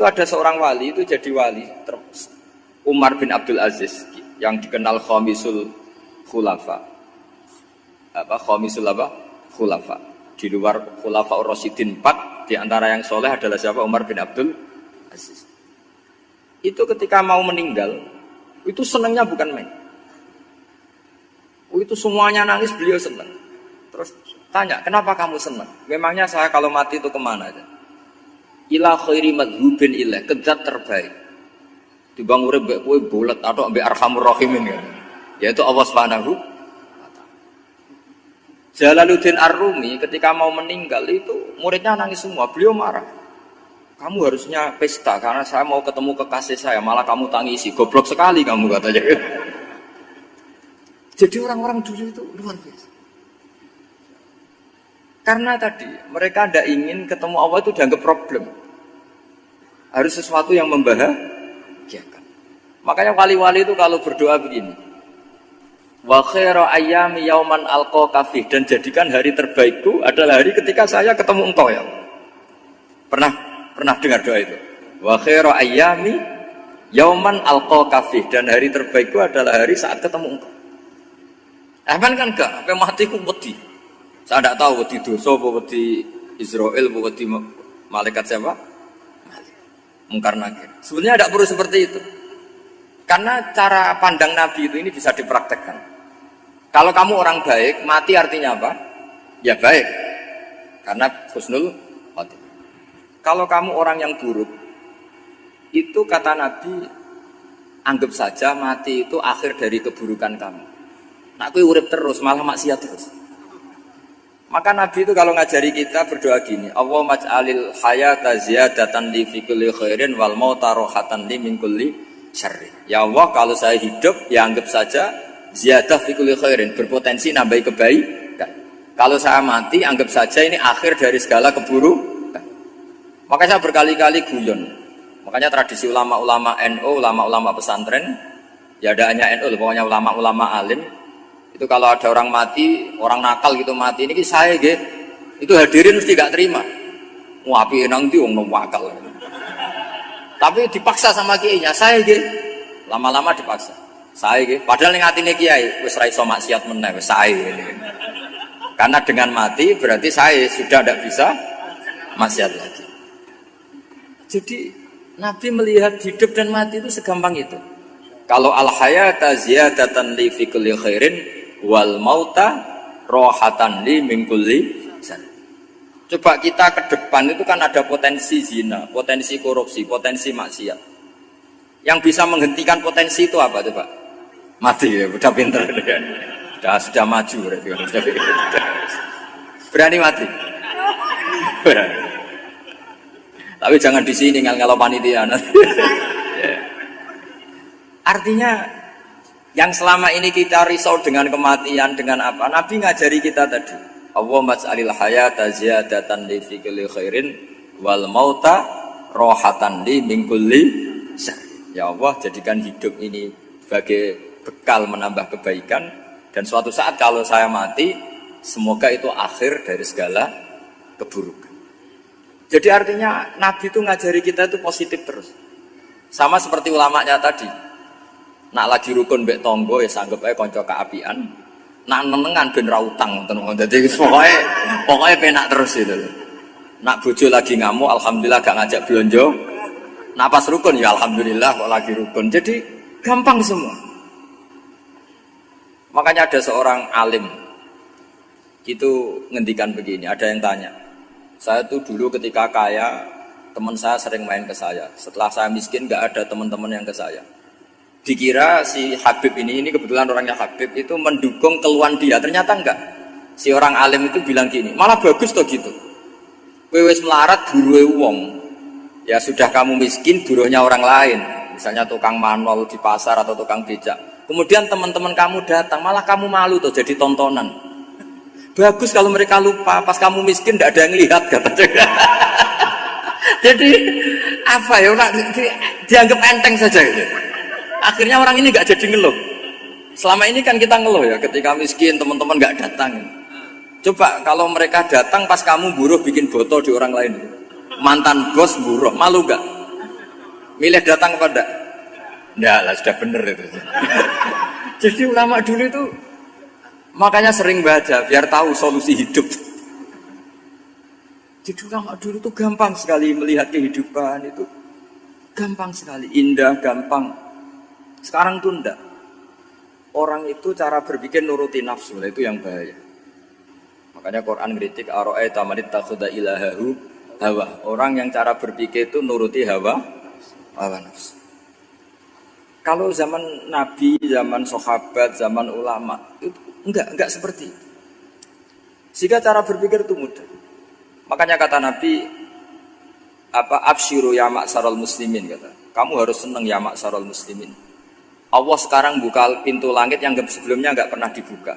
ada seorang wali itu jadi wali, Umar bin Abdul Aziz yang dikenal Khamisul Khulafa. Khamisul Khulafa. Di luar Khulafa Ar-Rasyidin 4, di antara yang soleh adalah siapa? Umar bin Abdul Aziz. Itu ketika mau meninggal, itu senangnya bukan main. Itu semuanya nangis, beliau senang. Terus tanya, kenapa kamu senang? Memangnya saya kalau mati itu kemana aja? Ila khairi madhubin ilah, ke zat terbaik. Dibang urip mbek kowe bolet atau mbek Arhamur Rahimin kan. Yaitu Allah Subhanahu wa taala. Jalaluddin Ar-Rumi ketika mau meninggal itu muridnya nangis semua, beliau marah. Kamu harusnya pesta karena saya mau ketemu kekasih saya, malah kamu tangisi. Goblok sekali kamu katanya. Jadi orang-orang dulu itu luar biasa. Karena tadi mereka tidak ingin ketemu Allah itu dianggap problem. Harus sesuatu yang membahagiakan. Makanya wali-wali itu kalau berdoa begini. Wa khairu ayyami yauman alqa fi, dan jadikan hari terbaikku adalah hari ketika saya ketemu engkau ya. Pernah dengar doa itu? Wa khairu ayyami yauman alqa fi, dan hari terbaikku adalah hari saat ketemu engkau. Kan enggak, sampai mati ku wedi. Saya tidak tahu wedi dosa apa wedi Israel apa wedi malaikat siapa? Mungkar nakir. Sebenarnya tidak perlu seperti itu. Karena cara pandang Nabi itu ini bisa dipraktekkan. Kalau kamu orang baik, mati artinya apa? Ya baik. Karena husnul khotimah. Kalau kamu orang yang buruk, itu kata Nabi, anggap saja mati itu akhir dari keburukan kamu. Nak kowe urip terus malah maksiat terus. Maka Nabi itu kalau ngajari kita berdoa gini, Allahumma ij'alil hayata ziyadatan li fi kulli khairin wal mauta rohatan li min kulli syarri. Ya Allah, kalau saya hidup ya anggap saja ziyadah fi kulli khairin, berpotensi nambahi kebaikan. Kalau saya mati anggap saja ini akhir dari segala keburukan. Maka saya berkali-kali guyon. Makanya tradisi ulama-ulama NU, ulama-ulama pesantren, ya ada hanya NU, pokoknya ulama-ulama alim. Itu kalau ada orang mati, orang nakal gitu mati, ini saya gitu, itu hadirin mesti gak terima. Wapi enang di wong nakal. Tapi dipaksa sama kiainya, saya gitu, lama-lama dipaksa. Saya gitu, padahal yang hatinya kiai, wis ra iso maksiat meneh, wis saya gitu. Karena dengan mati berarti saya sudah tidak bisa maksiat lagi. Jadi Nabi melihat hidup dan mati itu segampang itu. Kalau al-hayata ziyadatan li fi kulli khairin wal mauta rohatan li min kulli syarr. Coba kita ke depan itu kan ada potensi zina, potensi korupsi, potensi maksiat. Yang bisa menghentikan potensi itu apa coba? Mati ya, udah pinter kan. Sudah maju berarti. Berani mati. Berani. Tapi jangan di sini kalau panitia. Artinya yang selama ini kita risau dengan kematian, dengan apa? Nabi ngajari kita tadi. Allahumma ij'alil hayata ziyadatan li fi kulli khairin wal mauta rohatan li min kulli syarr. Ya Allah, jadikan hidup ini sebagai bekal menambah kebaikan, dan suatu saat kalau saya mati, semoga itu akhir dari segala keburukan. Jadi artinya Nabi itu ngajari kita itu positif terus. Sama seperti ulamanya tadi. Nak lagi rukun mbek tonggo ya sanggep ae kanca kaapian. Nak nenengan ben ra utang ngoten. Dadi pokoke penak terus itu. Nak bojo lagi ngamuk alhamdulillah gak ngajak blonjo. Nak pas rukun ya alhamdulillah kok lagi rukun. Jadi gampang semua. Makanya ada seorang alim itu ngendikan begini, ada yang tanya. Saya tuh dulu ketika kaya, teman saya sering main ke saya. Setelah saya miskin gak ada teman-teman yang ke saya. Dikira si Habib ini kebetulan orangnya Habib itu mendukung keluhan dia, ternyata enggak. Si orang alim itu bilang gini, malah bagus toh gitu. Kowe wis melarat buruhe wong. Ya sudah kamu miskin buruhnya orang lain. Misalnya tukang manual di pasar atau tukang becak. Kemudian teman-teman kamu datang, malah kamu malu tuh jadi tontonan. Bagus kalau mereka lupa, pas kamu miskin enggak ada yang lihat katanya. Jadi apa ya, dianggap enteng saja gitu. Akhirnya orang ini gak jadi ngeluh. Selama ini kan kita ngeluh ya, ketika miskin teman-teman gak datang. Coba kalau mereka datang pas kamu buruh bikin botol di orang lain. Mantan bos buruh, malu gak? Milih datang apa enggak? Enggak lah, sudah bener itu. Jadi ulama dulu itu makanya sering baca biar tahu solusi hidup. Jadi ulama dulu itu gampang sekali melihat kehidupan itu. Gampang sekali, indah, gampang. Sekarang tuh enggak. Orang itu cara berpikir nuruti nafsu, itu yang bahaya. Makanya Quran kritik ara'aita man ittakhadha ilahahu hawa. Orang yang cara berpikir itu nuruti hawa nafsu. Kalau zaman Nabi, zaman sahabat, zaman ulama itu enggak seperti itu. Sehingga cara berpikir itu mudah. Makanya kata Nabi absyiru ya ma'syaral muslimin kata. Kamu harus senang ya ma'syaral muslimin. Allah sekarang buka pintu langit yang sebelumnya enggak pernah dibuka.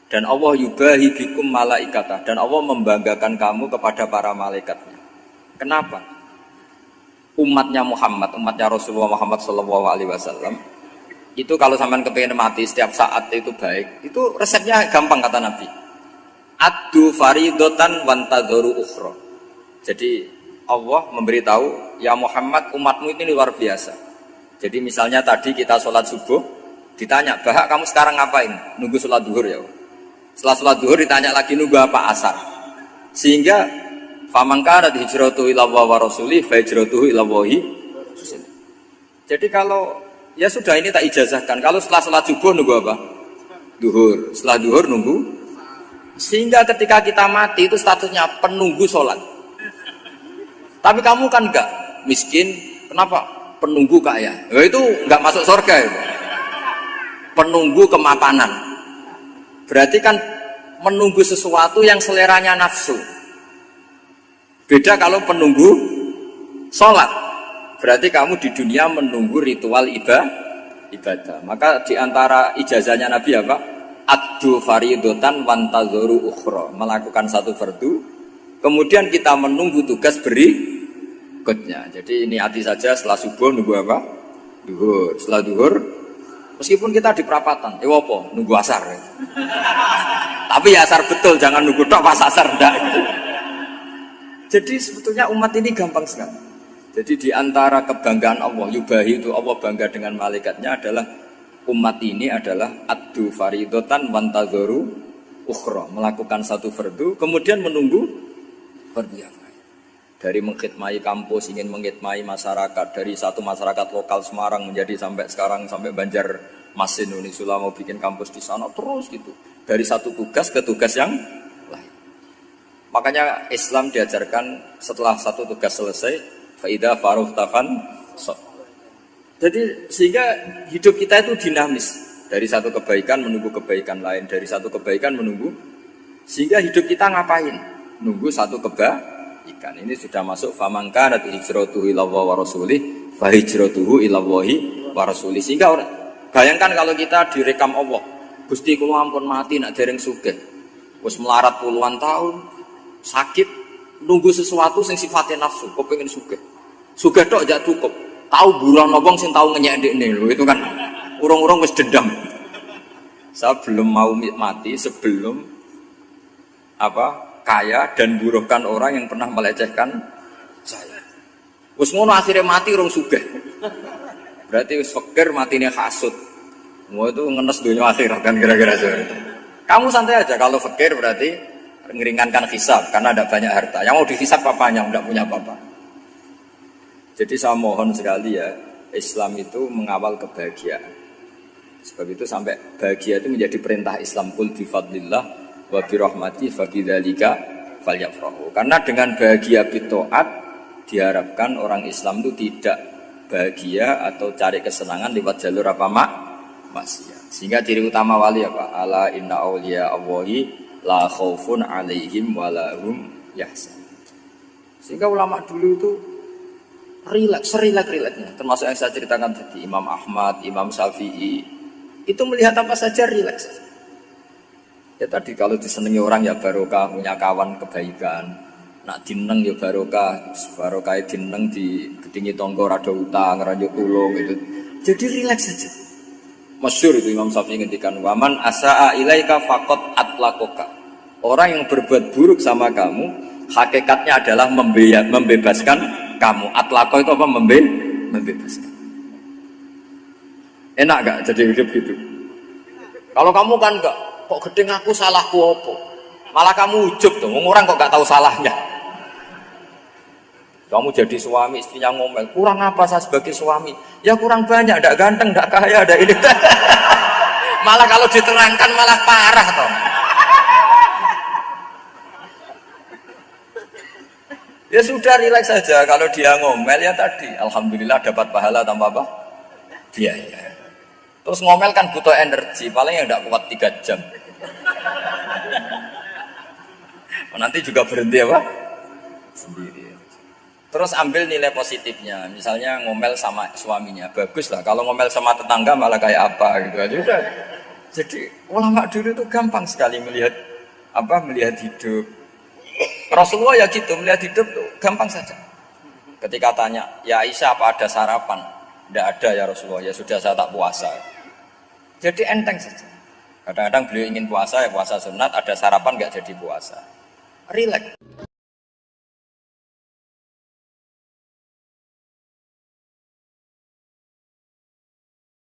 Dan Allah yubahi bikum malaikata, dan Allah membanggakan kamu kepada para malaikatnya. Kenapa? Umatnya Muhammad, umatnya Rasulullah Muhammad SAW, itu kalau sampean kepingin mati setiap saat itu baik, itu resepnya gampang kata Nabi. Addu faridotan wantadzoru ukhra. Jadi Allah memberitahu, ya Muhammad, umatmu ini luar biasa. Jadi misalnya tadi kita sholat subuh, ditanya, Bahak kamu sekarang ngapain? Nunggu sholat duhur ya. Setelah sholat duhur ditanya lagi nunggu apa asar. Sehingga faman kanat hijratuhu ila Allah wa rasulih fa hijratuhu ila Allah. Jadi kalau ya sudah ini tak ijazahkan. Kalau setelah sholat subuh nunggu apa? Duhur. Setelah duhur nunggu. Sehingga ketika kita mati itu statusnya penunggu sholat. Tapi kamu kan enggak miskin. Kenapa? Penunggu kaya. Ya itu enggak masuk surga itu. Penunggu kemapanan. Berarti kan menunggu sesuatu yang seleranya nafsu. Beda kalau penunggu sholat. Berarti kamu di dunia menunggu ritual ibadah. Maka diantara ijazahnya Nabi apa? Addu faridotan wantadzoru ukhra. Melakukan satu fardu. Kemudian kita menunggu tugas berikutnya. Jadi ini hati saja setelah subuh nunggu apa? Duhur. Setelah duhur, meskipun kita di perapatan, apa? Nunggu asar. Tapi ya asar betul, jangan nunggu tok pas asar enggak. Jadi sebetulnya umat ini gampang sekali. Jadi di antara kebanggaan Allah, yubahi itu Allah bangga dengan malaikatnya adalah umat ini adalah addu faridotan wantadzoru ukhra, melakukan satu fardu kemudian menunggu fardu yang lain. Dari mengkhidmati kampus, ingin mengkhidmati masyarakat, dari satu masyarakat lokal Semarang menjadi sampai sekarang sampai Banjarmasin, Unisula mau bikin kampus di sana terus gitu. Dari satu tugas ke tugas yang lain. Makanya Islam diajarkan setelah satu tugas selesai, faida faruhtafan. Jadi sehingga hidup kita itu dinamis, dari satu kebaikan menunggu kebaikan lain, dari satu kebaikan menunggu, sehingga hidup kita ngapain? Nunggu satu kebaikan. Ini sudah masuk faman kanat hijratuhu ila Allah wa rasulih fa hijratuhu ila Allah wa rasulih. Sehingga bayangkan kalau kita direkam Allah, Gusti kula ampun mati nak dereng sugih. Wis melarat puluhan tahun, sakit, nunggu sesuatu sing sifatnya nafsu, kepengin sugih. Sugih tok jak cukup. Tahu buruan wong sing tahu ngenyekne lho, itu kan urung-urung wis dendam. Saya belum mau mati sebelum kaya dan buruhkan orang yang pernah melecehkan saya. Wis ngono akhirnya mati urung sugih. Berarti wis fakir matine hasud. Mau itu ngenes dunia akhirat kan kira-kira seperti itu. Kamu santai aja kalau fakir berarti meringankan hisab karena ada banyak harta. Yang mau dihisab papanya enggak punya apa-apa. Jadi saya mohon sekali ya, Islam itu mengawal kebahagiaan. Sebab itu sampai bahagia itu menjadi perintah Islam, qul bi fadlillah wa bi rahmati fa bidzalika falyafrahu. Karena dengan bahagia bitaat diharapkan orang Islam itu tidak bahagia atau cari kesenangan lewat jalur maksiat. Sehingga ciri utama wali apa? Ala inna auliya Allahi la khaufun alaihim wa la hum yahzanun. Sehingga ulama dulu itu rileks-rileksnya, termasuk yang saya ceritakan tadi, Imam Ahmad, Imam Syafi'i, itu melihat apa saja rileks. Ya tadi kalau disenangi orang ya barokah, punya kawan kebaikan, nak dineng ya barokah dineng di gedingi tonggo rada utang, rajuk tulung itu. Jadi rileks saja. Masyhur itu Imam Syafi'i ngendikan, waman asaa ilaika faqat atlaqaka. Orang yang berbuat buruk sama kamu, hakikatnya adalah membebaskan kamu. Atlaqo itu apa? Membebaskan. Enak gak jadi hidup gitu? Kalau kamu kan enggak, kok gedeng aku salahku apa? Malah kamu ujub tuh, orang kok gak tahu salahnya. Kamu jadi suami, istrinya ngomel, kurang apa saya sebagai suami? Ya kurang banyak, ndak ganteng, ndak kaya, ndak ini. Malah kalau diterangkan malah parah toh. Ya sudah, rileks saja. Kalau dia ngomel ya tadi, alhamdulillah dapat pahala tanpa apa? Biaya. Terus ngomel kan butuh energi, paling yang ndak kuat 3 jam. Nanti juga berhenti apa? Sendiri. Terus ambil nilai positifnya, misalnya ngomel sama suaminya, bagus lah. Kalau ngomel sama tetangga malah kayak apa gitu aja udah. Jadi ulama dulu itu gampang sekali melihat melihat hidup. Rasulullah ya gitu, melihat hidup tuh gampang saja. Ketika tanya, ya Aisyah apa ada sarapan? Tidak ada ya Rasulullah, ya sudah saya tak puasa. Jadi enteng saja. Kadang-kadang beliau ingin puasa ya puasa sunat, ada sarapan nggak jadi puasa. Relax.